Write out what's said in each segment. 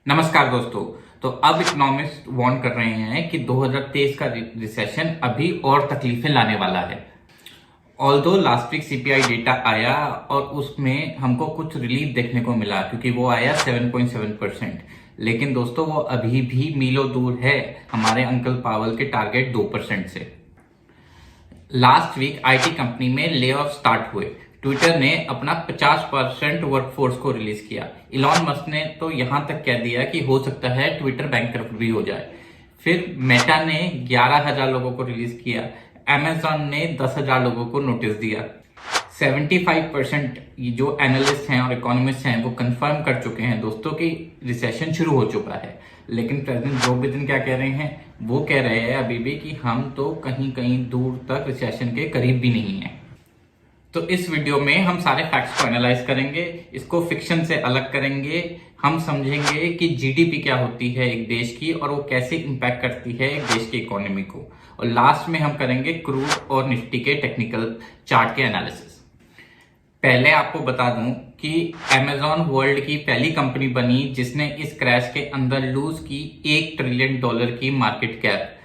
नमस्कार दोस्तों। तो अब इकोनॉमिस्ट वार्न कर रहे हैं कि 2023 का रिसेशन अभी और तकलीफें लाने वाला है। Although last week CPI data आया और उसमें हमको कुछ रिलीफ देखने को मिला क्योंकि वो आया 7.7%। लेकिन दोस्तों वो अभी भी मीलों दूर है हमारे अंकल पावल के टारगेट 2% से। लास्ट वीक आईटी कंपनी में ले ऑफ स्टार्ट हुए। ट्विटर ने अपना 50% वर्कफोर्स को रिलीज किया। इलॉन मस्क ने तो यहां तक कह दिया कि हो सकता है ट्विटर बैंकरप्ट भी हो जाए। फिर मेटा ने 11,000 लोगों को रिलीज किया। अमेजॉन ने 10,000 लोगों को नोटिस दिया। 75% जो एनालिस्ट हैं और इकोनॉमिस्ट हैं वो कंफर्म कर चुके हैं दोस्तों कि रिसेशन शुरू हो चुका है। लेकिन प्रेसिडेंट जो बिडेन क्या कह रहे हैं, वो कह रहे हैं अभी भी कि हम तो कहीं कहीं दूर तक रिसेशन के करीब भी नहीं है। तो इस वीडियो में हम सारे फैक्ट्स को एनालाइज करेंगे, इसको फिक्शन से अलग करेंगे। हम समझेंगे कि जीडीपी क्या होती है एक देश की और वो कैसे इंपैक्ट करती है एक देश की इकोनॉमी को। और लास्ट में हम करेंगे क्रूड और निफ्टी के टेक्निकल चार्ट के एनालिसिस। पहले आपको बता दूं कि अमेजॉन वर्ल्ड की पहली कंपनी बनी जिसने इस क्रैश के अंदर लूज की $1 ट्रिलियन की मार्केट कैप।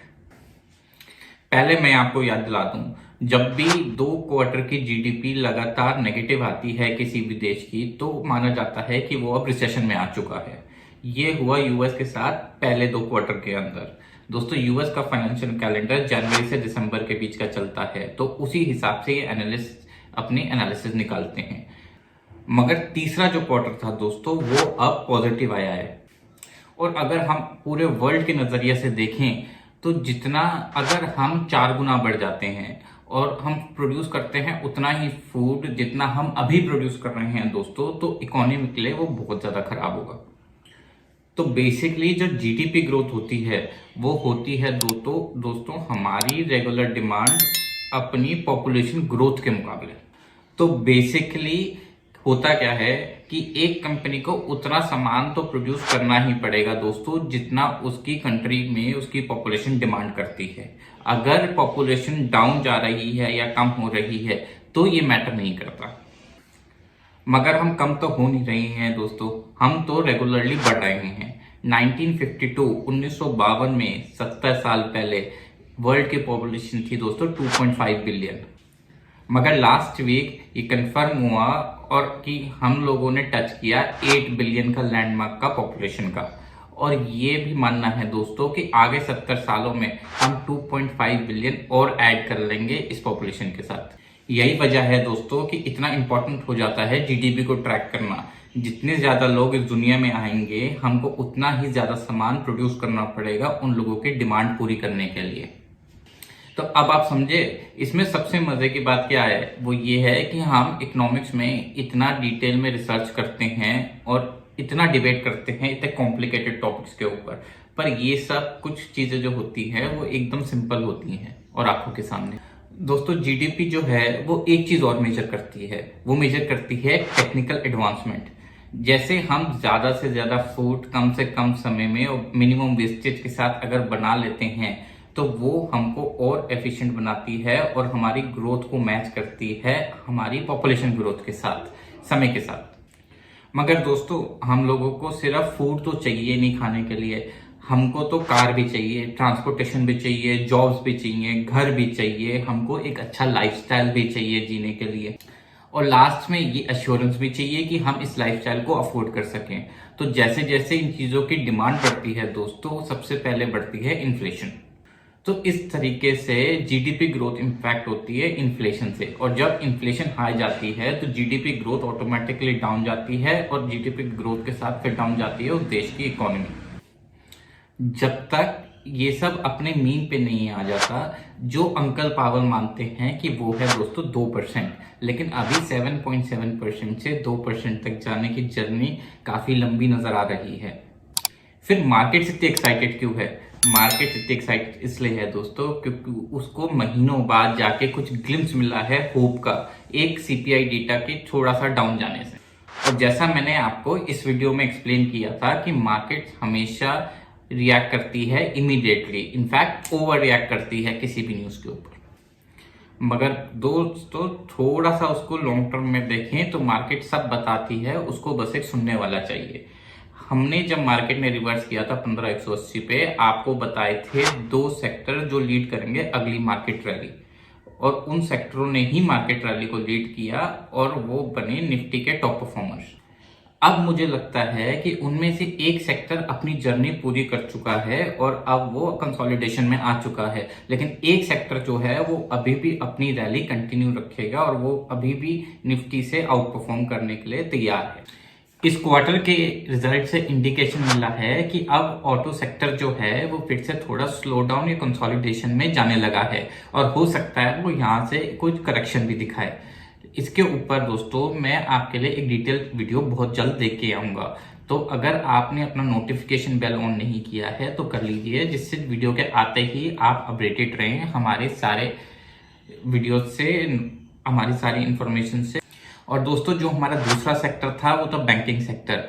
पहले मैं आपको याद दिला दूं, जब भी 2 क्वार्टर की जीडीपी लगातार नेगेटिव आती है किसी भी देश की तो माना जाता है कि वो अब रिसेशन में आ चुका है। ये हुआ यूएस के साथ पहले 2 क्वार्टर के अंदर। दोस्तों यूएस का फाइनेंशियल कैलेंडर जनवरी से दिसंबर के बीच का चलता है, तो उसी हिसाब से ये एनालिस्ट अपनी एनालिसिस निकालते हैं। मगर तीसरा जो क्वार्टर था दोस्तों वो अब पॉजिटिव आया है। और अगर हम पूरे वर्ल्ड के नजरिए से देखें तो जितना अगर हम 4 गुना बढ़ जाते हैं और हम प्रोड्यूस करते हैं उतना ही फूड जितना हम अभी प्रोड्यूस कर रहे हैं दोस्तों, तो इकोनॉमी के लिए वो बहुत ज्यादा खराब होगा। तो बेसिकली जो जीडीपी ग्रोथ होती है वो होती है दोस्तों हमारी रेगुलर डिमांड अपनी पॉपुलेशन ग्रोथ के मुकाबले। तो बेसिकली होता क्या है कि एक कंपनी को उतना सामान तो प्रोड्यूस करना ही पड़ेगा दोस्तों जितना उसकी कंट्री में उसकी पॉपुलेशन डिमांड करती है। अगर पॉपुलेशन डाउन जा रही है या कम हो रही है तो ये मैटर नहीं करता। मगर हम कम तो हो नहीं रहे हैं दोस्तों, हम तो रेगुलरली बढ़ रहे हैं। 1952 में 70 साल पहले वर्ल्ड की पॉपुलेशन थी दोस्तों 2.5 बिलियन। मगर लास्ट वीक ये कंफर्म हुआ और कि हम लोगों ने टच किया 8 बिलियन का लैंडमार्क का पॉपुलेशन का। और ये भी मानना है दोस्तों कि आगे 70 सालों में हम 2.5 बिलियन और ऐड कर लेंगे इस पॉपुलेशन के साथ। यही वजह है दोस्तों कि इतना इंपॉर्टेंट हो जाता है जीडीपी को ट्रैक करना। जितने ज्यादा लोग इस दुनिया में आएंगे हमको उतना ही ज्यादा सामान प्रोड्यूस करना पड़ेगा उन लोगों की डिमांड पूरी करने के लिए। तो अब आप समझे इसमें सबसे मजे की बात क्या है, वो ये है कि हम इकोनॉमिक्स में इतना डिटेल में रिसर्च करते हैं और इतना डिबेट करते हैं इतने कॉम्प्लिकेटेड टॉपिक्स के ऊपर, पर ये सब कुछ चीजें जो होती हैं वो एकदम सिंपल होती हैं और आंखों के सामने। दोस्तों जीडीपी जो है वो एक चीज और मेजर करती है, वो मेजर करती है टेक्निकल एडवांसमेंट। जैसे हम ज्यादा से ज्यादा फूड कम से कम समय में और मिनिमम वेस्टेज के साथ अगर बना लेते हैं तो वो हमको और एफिशिएंट बनाती है और हमारी ग्रोथ को मैच करती है हमारी पॉपुलेशन ग्रोथ के साथ समय के साथ। मगर दोस्तों हम लोगों को सिर्फ फूड तो चाहिए नहीं खाने के लिए, हमको तो कार भी चाहिए, ट्रांसपोर्टेशन भी चाहिए, जॉब्स भी चाहिए, घर भी चाहिए, हमको एक अच्छा लाइफस्टाइल भी चाहिए जीने के लिए। और लास्ट में ये अश्योरेंस भी चाहिए कि हम इस लाइफस्टाइल को अफोर्ड कर सकें। तो जैसे जैसे इन चीजों की डिमांड बढ़ती है दोस्तों सबसे पहले बढ़ती है इन्फ्लेशन। तो इस तरीके से जीडीपी ग्रोथ इंपैक्ट होती है इन्फ्लेशन से, और जब इन्फ्लेशन हाई जाती है तो जीडीपी ग्रोथ ऑटोमेटिकली डाउन जाती है और जीडीपी ग्रोथ के साथ फिर डाउन जाती है उस देश की इकोनॉमी। जब तक ये सब अपने मीन पे नहीं आ जाता, जो अंकल पावल मानते हैं कि वो है दोस्तों 2%, लेकिन अभी 7.7% से 2% तक जाने की जर्नी काफी लंबी नजर आ रही है। फिर मार्केट इतनी एक्साइटेड क्यों है? मार्केट इतनी एक्साइटेड इसलिए है दोस्तों क्योंकि उसको महीनों बाद जाके कुछ ग्लिम्स मिला है होप का, एक सीपीआई डेटा के थोड़ा सा डाउन जाने से। और जैसा मैंने आपको इस वीडियो में एक्सप्लेन किया था कि मार्केट हमेशा रिएक्ट करती है इमीडिएटली, इनफैक्ट ओवर रिएक्ट करती है किसी भी न्यूज के ऊपर। मगर दोस्तों थोड़ा सा उसको लॉन्ग टर्म में देखें तो मार्केट सब बताती है, उसको बस एक सुनने वाला चाहिए। हमने जब मार्केट में रिवर्स किया था 15,180 पे, आपको बताए थे 2 सेक्टर जो लीड करेंगे अगली मार्केट रैली, और उन सेक्टरों ने ही मार्केट रैली को लीड किया और वो बने निफ्टी के टॉप परफॉर्मर्स। अब मुझे लगता है कि उनमें से एक सेक्टर अपनी जर्नी पूरी कर चुका है और अब वो कंसोलिडेशन में आ चुका है, लेकिन एक सेक्टर जो है वो अभी भी अपनी रैली कंटिन्यू रखेगा और वो अभी भी निफ्टी से आउट परफॉर्म करने के लिए तैयार है। इस क्वार्टर के रिजल्ट से इंडिकेशन मिला है कि अब ऑटो सेक्टर जो है वो फिर से थोड़ा स्लो डाउन या कंसोलिडेशन में जाने लगा है और हो सकता है वो यहाँ से कुछ करेक्शन भी दिखाए। इसके ऊपर दोस्तों मैं आपके लिए एक डिटेल वीडियो बहुत जल्द देख के आऊंगा, तो अगर आपने अपना नोटिफिकेशन बेल ऑन नहीं किया है तो कर लीजिए, जिससे वीडियो के आते ही आप अपडेटेड रहें हमारे सारे वीडियो से, हमारी सारी इंफॉर्मेशन से। और दोस्तों जो हमारा दूसरा सेक्टर था वो था बैंकिंग सेक्टर।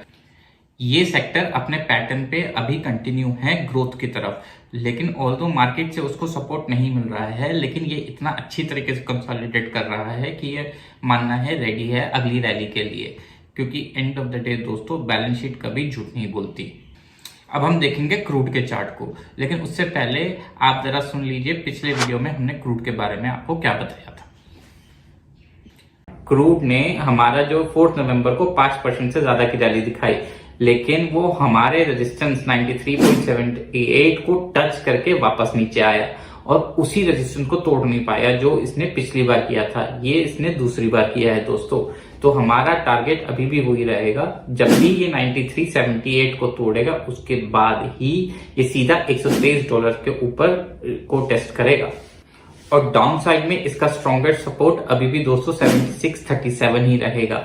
ये सेक्टर अपने पैटर्न पे अभी कंटिन्यू है ग्रोथ की तरफ, लेकिन ऑल्दो मार्केट से उसको सपोर्ट नहीं मिल रहा है, लेकिन ये इतना अच्छी तरीके से कंसोलिडेट कर रहा है कि ये मानना है रेडी है अगली रैली के लिए, क्योंकि एंड ऑफ द डे दोस्तों बैलेंस शीट कभी झूठ नहीं बोलती। अब हम देखेंगे क्रूड के चार्ट को, लेकिन उससे पहले आप जरा सुन लीजिए पिछले वीडियो में हमने क्रूड के बारे में आपको क्या बताया था। क्रूड ने हमारा जो 4 नवंबर को 5% से ज्यादा की रैली दिखाई, लेकिन वो हमारे रेजिस्टेंस 93.78 को टच करके वापस नीचे आया और उसी रेजिस्टेंस को तोड़ नहीं पाया जो इसने पिछली बार किया था। ये इसने दूसरी बार किया है दोस्तों, तो हमारा टारगेट अभी भी वही रहेगा। जब भी ये 93.78 को तोड़ेगा उसके बाद ही ये सीधा $123 के ऊपर को टेस्ट करेगा, और डाउन साइड में इसका स्ट्रॉन्गेस्ट सपोर्ट अभी भी दोस्तों 76.37 ही रहेगा।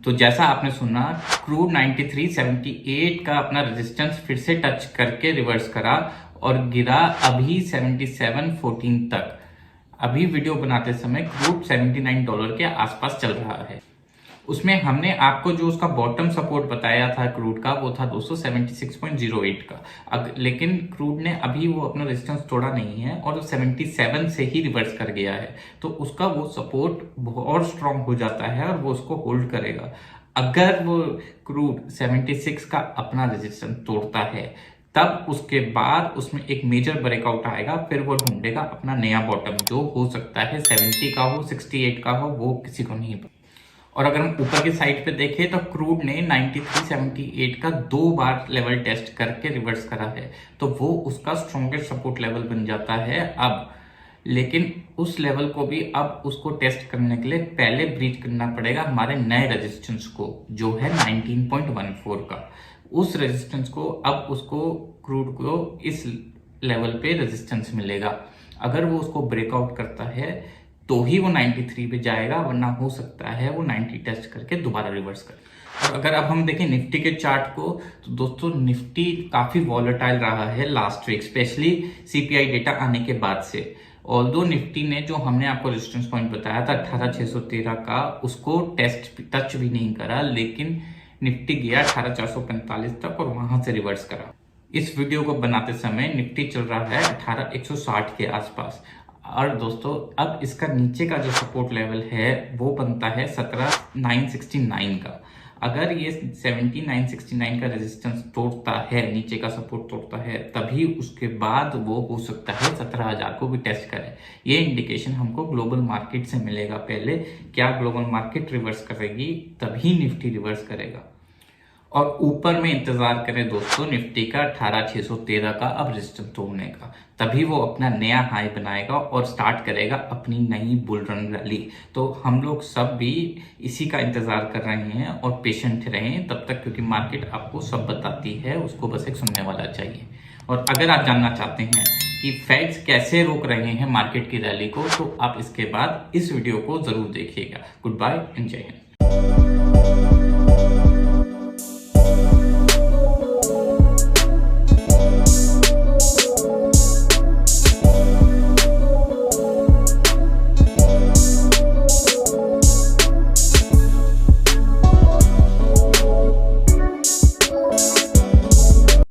तो जैसा आपने सुना, क्रूड 93.78 का अपना रेजिस्टेंस फिर से टच करके रिवर्स करा और गिरा अभी 77.14 तक। अभी वीडियो बनाते समय क्रूड $79 के आसपास चल रहा है। उसमें हमने आपको जो उसका बॉटम सपोर्ट बताया था क्रूड का, वो था दोस्तों 76.08 का। लेकिन क्रूड ने अभी वो अपना रेजिस्टेंस तोड़ा नहीं है और 77 से ही रिवर्स कर गया है, तो उसका वो सपोर्ट और स्ट्रांग हो जाता है और वो उसको होल्ड करेगा। अगर वो क्रूड 76 का अपना रेजिस्टेंस तोड़ता है तब उसके बाद उसमें एक मेजर ब्रेकआउट आएगा, फिर वो ढूंढेगा अपना नया बॉटम, जो हो सकता है 70 का हो, 68 का हो, वो किसी को नहीं पता। और अगर हम ऊपर की साइड पे देखें तो क्रूड ने 93.78 का 2 बार लेवल टेस्ट करके रिवर्स करा है, तो वो उसका स्ट्रॉन्गेस्ट सपोर्ट लेवल बन जाता है अब। लेकिन उस लेवल को भी अब उसको टेस्ट करने के लिए पहले ब्रीच करना पड़ेगा हमारे नए रेजिस्टेंस को, जो है 19.14 का। उस रेजिस्टेंस को अब उसको क्रूड को इस लेवल पे रेजिस्टेंस मिलेगा। अगर वो उसको ब्रेकआउट करता है तो ही वो 93 पे जाएगा, वरना हो सकता है वो 90 टेस्ट करके दोबारा रिवर्स करे। और अगर अब हम देखें निफ्टी के चार्ट को, तो दोस्तों निफ्टी काफी वॉलेटाइल रहा है last week, specially CPI data आने के बाद से। ऑल्दो निफ्टी ने जो हमने आपको रेजिस्टेंस पॉइंट बताया था 18,613 का, उसको टेस्ट टच भी नहीं करा, लेकिन निफ्टी गया 18,445 तक और वहां से रिवर्स करा। इस वीडियो को बनाते समय निफ्टी चल रहा है 18,160 के आसपास, और दोस्तों अब इसका नीचे का जो सपोर्ट लेवल है वो बनता है 17,969 का। अगर ये 17,969 का रेजिस्टेंस तोड़ता है, नीचे का सपोर्ट तोड़ता है, तभी उसके बाद वो हो सकता है 17,000 को भी टेस्ट करे। ये इंडिकेशन हमको ग्लोबल मार्केट से मिलेगा। पहले क्या ग्लोबल मार्केट रिवर्स करेगी तभी निफ्टी रिवर्स करेगा। और ऊपर में इंतजार करें दोस्तों निफ्टी का 18,613 का अब रेजिस्टेंस तोड़ने का, तभी वो अपना नया हाई बनाएगा और स्टार्ट करेगा अपनी नई बुल रन रैली। तो हम लोग सब भी इसी का इंतजार कर रहे हैं और पेशेंट रहें तब तक, क्योंकि मार्केट आपको सब बताती है, उसको बस एक सुनने वाला चाहिए। और अगर आप जानना चाहते हैं कि फेड्स कैसे रोक रहे हैं मार्केट की रैली को, तो आप इसके बाद इस वीडियो को जरूर देखिएगा। गुड बाय एंड जय हिंद।